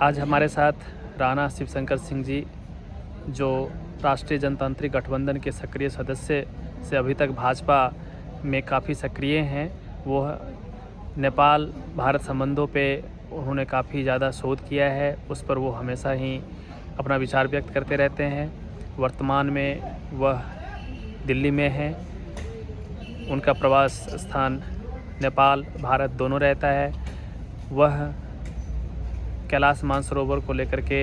आज हमारे साथ राणा शिवशंकर सिंह जी, जो राष्ट्रीय जनतांत्रिक गठबंधन के सक्रिय सदस्य से अभी तक भाजपा में काफ़ी सक्रिय हैं। वो नेपाल भारत संबंधों पे उन्होंने काफ़ी ज़्यादा शोध किया है, उस पर वो हमेशा ही अपना विचार व्यक्त करते रहते हैं। वर्तमान में वह दिल्ली में हैं। उनका प्रवास स्थान नेपाल भारत दोनों रहता है। वह कैलाश मानसरोवर को लेकर के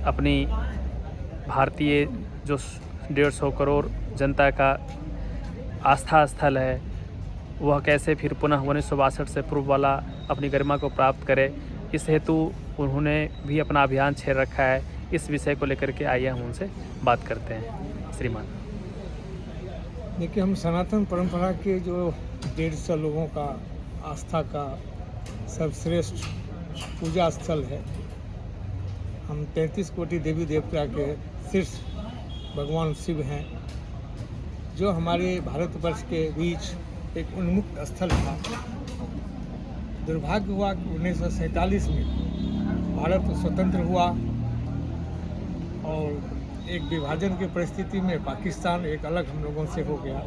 अपनी भारतीय जो 150 करोड़ जनता का आस्था स्थल है, वह कैसे फिर पुनः 1962 से पूर्व वाला अपनी गरिमा को प्राप्त करे, इस हेतु उन्होंने भी अपना अभियान छेड़ रखा है। इस विषय को लेकर के आइए हम उनसे बात करते हैं। श्रीमान, देखिए, हम सनातन परंपरा के जो 150 लोगों का आस्था का सर्वश्रेष्ठ पूजा स्थल है। हम 33 कोटि देवी देवता के शीर्ष भगवान शिव हैं, जो हमारे भारतवर्ष के बीच एक उन्मुक्त स्थल था। दुर्भाग्य हुआ कि 1947 में भारत स्वतंत्र हुआ और एक विभाजन की परिस्थिति में पाकिस्तान एक अलग हम लोगों से हो गया।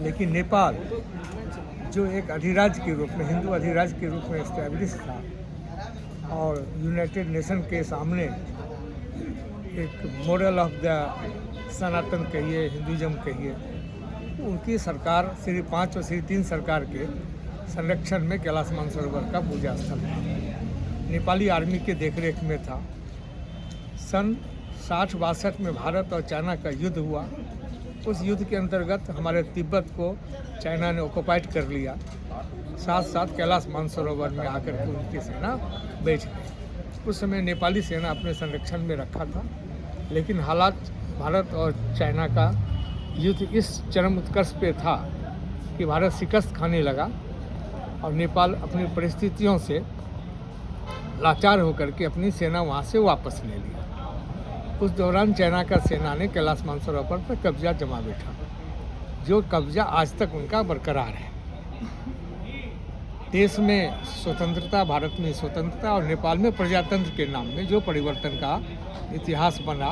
लेकिन नेपाल, जो एक अधिराज्य के रूप में, हिंदू अधिराज्य के रूप में एस्टैब्लिश था और यूनाइटेड नेशन के सामने एक मॉडल ऑफ द सनातन कहिए, हिंदुइज्म कहिए, उनकी सरकार श्री 5 और श्री 3 सरकार के संरक्षण में कैलाश मानसरोवर का पूजा स्थल था। नेपाली आर्मी के देखरेख में था। सन 60-62 में भारत और चाइना का युद्ध हुआ। उस युद्ध के अंतर्गत हमारे तिब्बत को चाइना ने ऑक्युपाइड कर लिया। साथ साथ कैलाश मानसरोवर में आकर के उनकी सेना बैठ गई। उस समय नेपाली सेना अपने संरक्षण में रखा था। लेकिन हालात भारत और चाइना का युद्ध इस चरम उत्कर्ष पे था कि भारत शिकस्त खाने लगा और नेपाल अपनी परिस्थितियों से लाचार होकर के अपनी सेना वहाँ से वापस ले लिया। उस दौरान चाइना का सेना ने कैलाश मानसरोवर पर कब्जा जमा बैठा, जो कब्जा आज तक उनका बरकरार है। देश में स्वतंत्रता, भारत में स्वतंत्रता और नेपाल में प्रजातंत्र के नाम में जो परिवर्तन का इतिहास बना,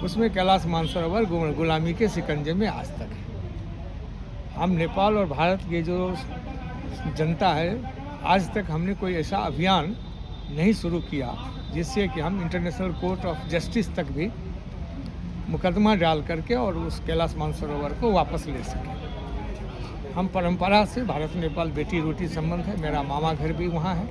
उसमें कैलाश मानसरोवर गुलामी के शिकंजे में आज तक है। हम नेपाल और भारत के जो जनता है, आज तक हमने कोई ऐसा अभियान नहीं शुरू किया जिससे कि हम इंटरनेशनल कोर्ट ऑफ जस्टिस तक भी मुकदमा डाल करके और उस कैलाश मानसरोवर को वापस ले सकें। हम परंपरा से भारत नेपाल बेटी रोटी संबंध है। मेरा मामा घर भी वहाँ है,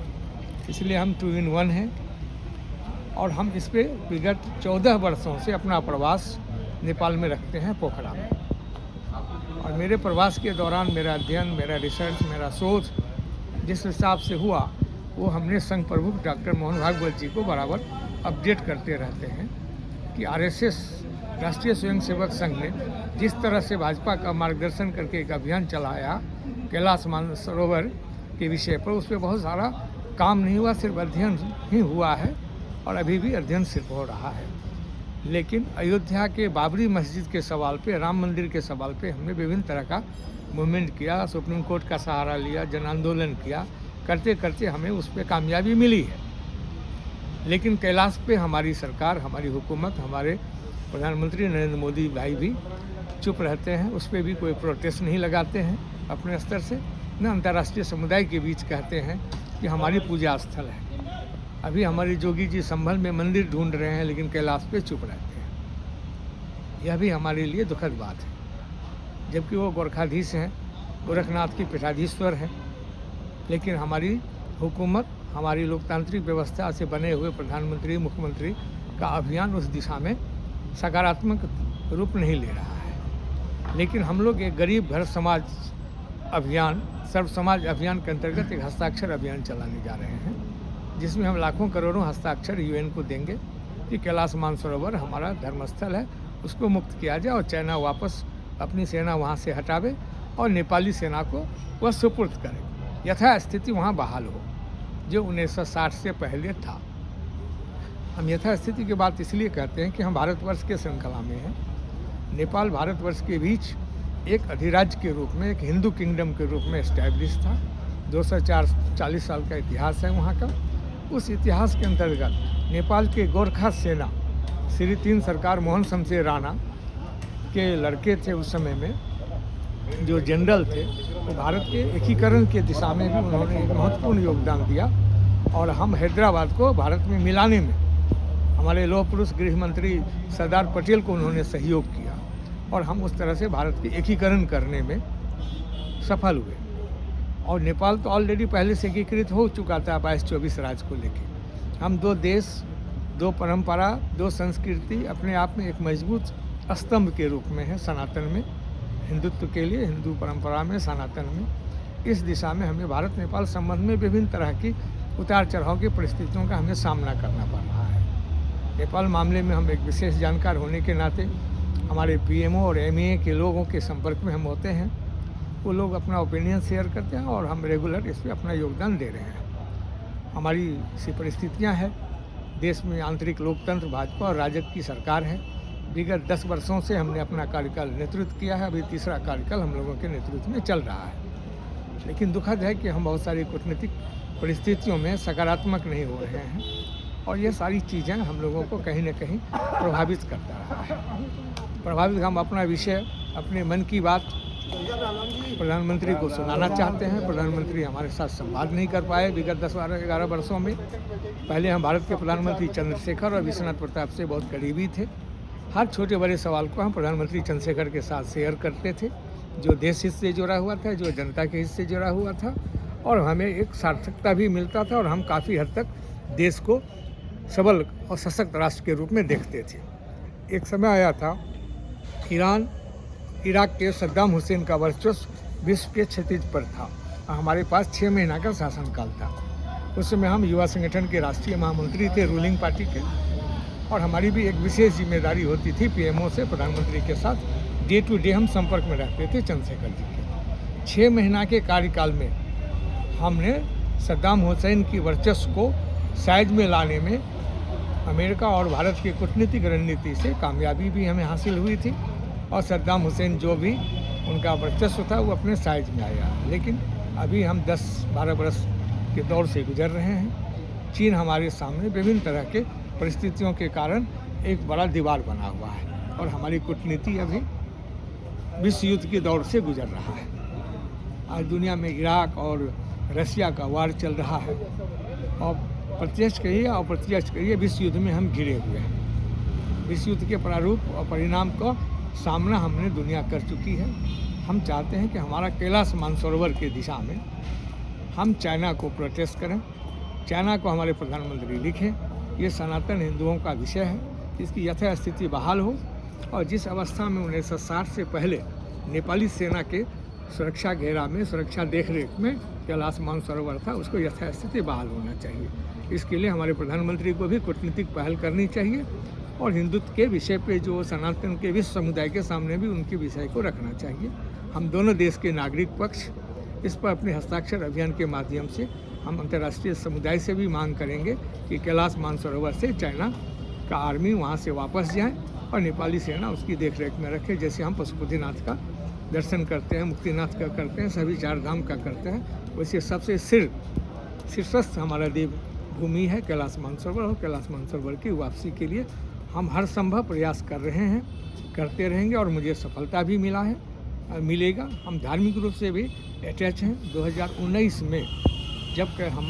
इसलिए हम 2 in 1 हैं। और हम इस पे विगत 14 वर्षों से अपना प्रवास नेपाल में रखते हैं, पोखरा में। और मेरे प्रवास के दौरान मेरा अध्ययन, मेरा रिसर्च, मेरा शोध जिस हिसाब से हुआ, वो हमने संघ प्रमुख डॉक्टर मोहन भागवत जी को बराबर अपडेट करते रहते हैं कि RSS राष्ट्रीय स्वयंसेवक संघ ने जिस तरह से भाजपा का मार्गदर्शन करके एक अभियान चलाया कैलाश मानसरोवर के विषय पर, उस पर बहुत सारा काम नहीं हुआ, सिर्फ अध्ययन ही हुआ है और अभी भी अध्ययन सिर्फ हो रहा है। लेकिन अयोध्या के बाबरी मस्जिद के सवाल पे, राम मंदिर के सवाल पे हमने विभिन्न तरह का मूवमेंट किया, सुप्रीम कोर्ट का सहारा लिया, जन आंदोलन किया। करते करते हमें उस पर कामयाबी मिली है। लेकिन कैलाश पे हमारी सरकार, हमारी हुकूमत, हमारे प्रधानमंत्री नरेंद्र मोदी भाई भी चुप रहते हैं। उस पर भी कोई प्रोटेस्ट नहीं लगाते हैं अपने स्तर से, न अंतर्राष्ट्रीय समुदाय के बीच कहते हैं कि हमारी पूजा स्थल है। अभी हमारी जोगी जी संभल में मंदिर ढूंढ रहे हैं, लेकिन कैलाश पे चुप रहते हैं। यह भी हमारे लिए दुखद बात है, जबकि वो गोरखाधीश हैं, गोरखनाथ की पीठाधीश्वर हैं। लेकिन हमारी हुकूमत, हमारी लोकतांत्रिक व्यवस्था से बने हुए प्रधानमंत्री, मुख्यमंत्री का अभियान उस दिशा में सकारात्मक रूप नहीं ले रहा है। लेकिन हम लोग एक गरीब घर समाज अभियान, सर्व समाज अभियान के अंतर्गत एक हस्ताक्षर अभियान चलाने जा रहे हैं, जिसमें हम लाखों करोड़ों हस्ताक्षर UN को देंगे कि कैलाश मानसरोवर हमारा धर्मस्थल है, उसको मुक्त किया जाए और चाइना वापस अपनी सेना वहाँ से हटावे और नेपाली सेना को वह सुपुर्द करे, यथास्थिति वहाँ बहाल हो, जो 1960 से पहले था। हम यथास्थिति की बात इसलिए कहते हैं कि हम भारतवर्ष के श्रृंखला में हैं। नेपाल भारतवर्ष के बीच एक अधिराज्य के रूप में, एक हिंदू किंगडम के रूप में एस्टैब्लिश था। 240 साल का इतिहास है वहाँ का। उस इतिहास के अंतर्गत नेपाल के गोरखा सेना श्री 3 सरकार मोहन शमशेर राणा के लड़के थे उस समय में, जो जनरल थे, तो भारत के एकीकरण के दिशा में भी उन्होंने एक महत्वपूर्ण योगदान दिया और हम हैदराबाद को भारत में मिलाने में हमारे लौह पुरुष गृह मंत्री सरदार पटेल को उन्होंने सहयोग किया और हम उस तरह से भारत के एकीकरण करने में सफल हुए। और नेपाल तो ऑलरेडी पहले से एकीकृत हो चुका था 22-24 राज्य को लेके। हम 2 देश, 2 परंपरा, 2 संस्कृति अपने आप में एक मजबूत स्तंभ के रूप में है सनातन में, हिंदुत्व के लिए, हिंदू परंपरा में, सनातन में। इस दिशा में हमें भारत नेपाल संबंध में विभिन्न तरह की उतार चढ़ाव की परिस्थितियों का हमें सामना करना पड़ रहा है। नेपाल मामले में हम एक विशेष जानकार होने के नाते हमारे पीएमओ और एमईए के लोगों के संपर्क में हम होते हैं। वो लोग अपना ओपिनियन शेयर करते हैं और हम रेगुलर इस पर अपना योगदान दे रहे हैं। हमारी सी परिस्थितियाँ हैं, देश में आंतरिक लोकतंत्र, भाजपा और राजग की सरकार है। विगत 10 वर्षों से हमने अपना कार्यकाल नेतृत्व किया है, अभी तीसरा कार्यकाल हम लोगों के नेतृत्व में चल रहा है। लेकिन दुखद है कि हम बहुत सारी कूटनीतिक परिस्थितियों में सकारात्मक नहीं हो रहे हैं और ये सारी चीज़ें हम लोगों को कहीं न कहीं प्रभावित करता रहा है। प्रभावित हम अपना विषय, अपने मन की बात प्रधानमंत्री को सुनाना चाहते हैं। प्रधानमंत्री हमारे साथ संवाद नहीं कर पाए विगत 10-11 वर्षों में। पहले हम भारत के प्रधानमंत्री चंद्रशेखर और विश्वनाथ प्रताप से बहुत करीबी थे। हर छोटे बड़े सवाल को हम प्रधानमंत्री चंद्रशेखर के साथ शेयर करते थे, जो देश हित से जुड़ा हुआ था, जो जनता के हित से जुड़ा हुआ था, और हमें एक सार्थकता भी मिलता था और हम काफ़ी हद तक देश को सबल और सशक्त राष्ट्र के रूप में देखते थे। एक समय आया था ईरान, इराक के सद्दाम हुसैन का वर्चस्व विश्व के क्षितिज पर था। हमारे पास 6 महीना का शासनकाल था। उस समय हम युवा संगठन के राष्ट्रीय महामंत्री थे रूलिंग पार्टी के, और हमारी भी एक विशेष जिम्मेदारी होती थी पीएमओ से प्रधानमंत्री के साथ डे टू डे हम संपर्क में रहते थे चंद्रशेखर जी के। 6 महीना के कार्यकाल में हमने सद्दाम हुसैन की वर्चस्व को साइज में लाने में अमेरिका और भारत की कूटनीतिक रणनीति से कामयाबी भी हमें हासिल हुई थी और सद्दाम हुसैन जो भी उनका वर्चस्व था वो अपने साइज में आया। लेकिन अभी हम 10-12 बरस के दौर से गुजर रहे हैं। चीन हमारे सामने विभिन्न तरह के परिस्थितियों के कारण एक बड़ा दीवार बना हुआ है और हमारी कूटनीति अभी विश्व युद्ध के दौर से गुजर रहा है। आज दुनिया में इराक और रशिया का वार चल रहा है और प्रत्यक्ष कहिए और अप्रत्यक्ष कहिए विश्व युद्ध में हम घिरे हुए हैं। विश्व युद्ध के प्रारूप और परिणाम का सामना हमने दुनिया कर चुकी है। हम चाहते हैं कि हमारा कैलाश मानसरोवर के दिशा में हम चाइना को प्रोटेस्ट करें, चाइना को हमारे प्रधानमंत्री लिखें, ये सनातन हिंदुओं का विषय है, इसकी यथास्थिति बहाल हो और जिस अवस्था में 1960 से पहले नेपाली सेना के सुरक्षा घेरा में, सुरक्षा देखरेख में कैलाश मानसरोवर था, उसको यथास्थिति बहाल होना चाहिए। इसके लिए हमारे प्रधानमंत्री को भी कूटनीतिक पहल करनी चाहिए और हिंदुत्व के विषय पे जो सनातन के विश्व समुदाय के सामने भी उनके विषय को रखना चाहिए। हम दोनों देश के नागरिक पक्ष इस पर अपने हस्ताक्षर अभियान के माध्यम से हम अंतर्राष्ट्रीय समुदाय से भी मांग करेंगे कि कैलाश मानसरोवर से चाइना का आर्मी वहाँ से वापस जाए और नेपाली सेना उसकी देखरेख में रखे। जैसे हम पशुपतिनाथ का दर्शन करते हैं, मुक्तिनाथ का करते हैं, सभी 4 धाम का करते हैं, वैसे सबसे शीर्षस्थ हमारा देव भूमि है कैलाश मानसरोवर और कैलाश मानसरोवर की वापसी के लिए हम हर संभव प्रयास कर रहे हैं, करते रहेंगे और मुझे सफलता भी मिला है, मिलेगा। हम धार्मिक रूप से भी अटैच हैं। 2019 में जब हम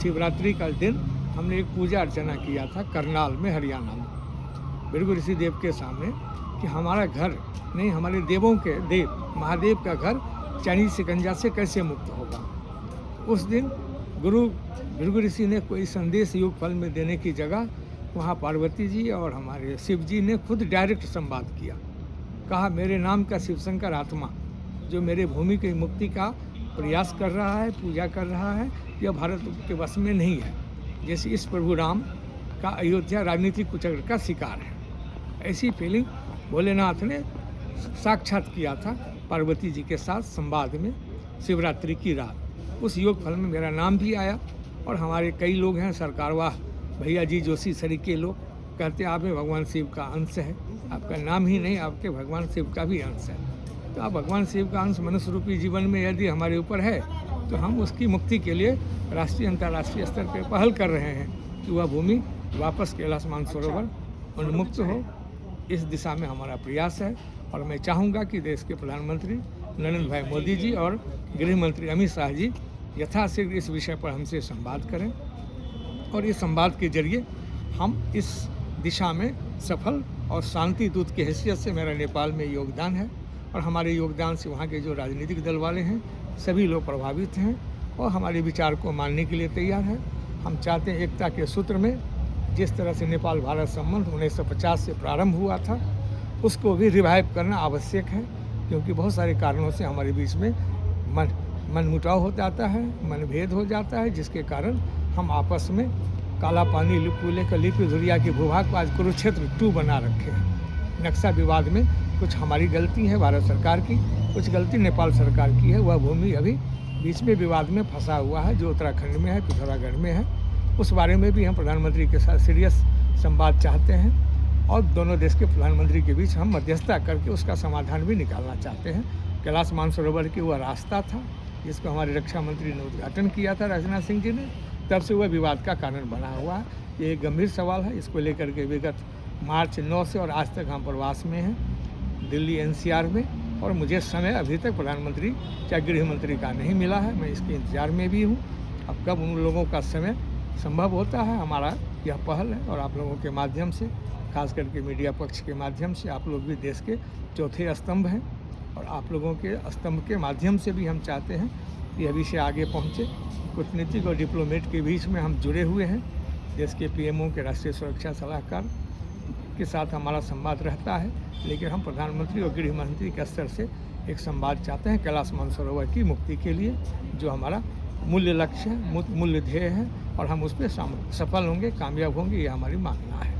शिवरात्रि का दिन हमने एक पूजा अर्चना किया था करनाल में, हरियाणा में, भृगु ऋषि देव के सामने कि हमारा घर नहीं, हमारे देवों के देव महादेव का घर चाइनीज शिकंजा से कैसे मुक्त होगा। उस दिन गुरु भृगु ऋषि ने कोई संदेश युग फल में देने की जगह वहाँ पार्वती जी और हमारे शिव जी ने खुद डायरेक्ट संवाद किया। कहा मेरे नाम का शिवशंकर आत्मा जो मेरे भूमि की मुक्ति का प्रयास कर रहा है, पूजा कर रहा है, यह भारत के वश में नहीं है। जैसे इस प्रभु राम का अयोध्या राजनीतिक कुचक्र का शिकार है, ऐसी फीलिंग भोलेनाथ ने साक्षात किया था पार्वती जी के साथ संवाद में शिवरात्रि की रात। उस योग फल में मेरा नाम भी आया और हमारे कई लोग हैं सरकारवाह भैया जी जोशी सरीके लोग कहते हैं आप में भगवान शिव का अंश है। आपका नाम ही नहीं, आपके भगवान शिव का भी अंश है। तो आप भगवान शिव का अंश मनुष्य रूपी जीवन में यदि हमारे ऊपर है तो हम उसकी मुक्ति के लिए राष्ट्रीय अंतर्राष्ट्रीय स्तर पर पहल कर रहे हैं कि वह भूमि वापस कैलाश मानसरोवर उन्मुक्त हो। इस दिशा में हमारा प्रयास है और मैं चाहूँगा कि देश के प्रधानमंत्री नरेंद्र भाई मोदी जी और गृह मंत्री अमित शाह जी यथाशीघ्र इस विषय पर हमसे संवाद करें और इस संवाद के जरिए हम इस दिशा में सफल और शांति दूत की हैसियत से मेरा नेपाल में योगदान है और हमारे योगदान से वहाँ के जो राजनीतिक दल वाले हैं सभी लोग प्रभावित हैं और हमारे विचार को मानने के लिए तैयार हैं। हम चाहते हैं एकता के सूत्र में जिस तरह से नेपाल भारत संबंध 1950 से प्रारंभ हुआ था उसको भी रिवाइव करना आवश्यक है, क्योंकि बहुत सारे कारणों से हमारे बीच में मनमुटाव हो जाता है, मनभेद हो जाता है, जिसके कारण हम आपस में काला पानी लेकर लिपि धुरिया के भूभाग को आज कुरुक्षेत्र 2 बना रखे हैं। नक्शा विवाद में कुछ हमारी गलती है भारत सरकार की, कुछ गलती नेपाल सरकार की है। वह भूमि अभी बीच में विवाद में फंसा हुआ है जो उत्तराखंड में है, पिथौरागढ़ में है। उस बारे में भी हम प्रधानमंत्री के साथ सीरियस संवाद चाहते हैं और दोनों देश के प्रधानमंत्री के बीच हम मध्यस्थता करके उसका समाधान भी निकालना चाहते हैं। कैलाश मानसरोवर की वह रास्ता था जिसको हमारे रक्षा मंत्री ने उद्घाटन किया था राजनाथ सिंह जी ने, तब से वह विवाद का कारण बना हुआ है। ये एक गंभीर सवाल है, इसको लेकर के विगत मार्च 9 से और आज तक हम प्रवास में हैं दिल्ली NCR में, और मुझे समय अभी तक प्रधानमंत्री चाहे गृह मंत्री का नहीं मिला है। मैं इसके इंतजार में भी हूँ। अब कब उन लोगों का समय संभव होता है, हमारा यह पहल है और आप लोगों के माध्यम से, खास करके मीडिया पक्ष के माध्यम से, आप लोग भी देश के चौथे स्तंभ हैं और आप लोगों के स्तंभ के माध्यम से भी हम चाहते हैं कि यह विषय आगे पहुँचे। कूटनीतिक और डिप्लोमेट के बीच में हम जुड़े हुए हैं। देश के PMO के राष्ट्रीय सुरक्षा सलाहकार के साथ हमारा संवाद रहता है, लेकिन हम प्रधानमंत्री और गृह मंत्री के स्तर से एक संवाद चाहते हैं कैलाश मानसरोवर की मुक्ति के लिए, जो हमारा मूल्य लक्ष्य है, मूल्य ध्येय है और हम उस पर सफल होंगे, कामयाब होंगे, ये हमारी मानना है।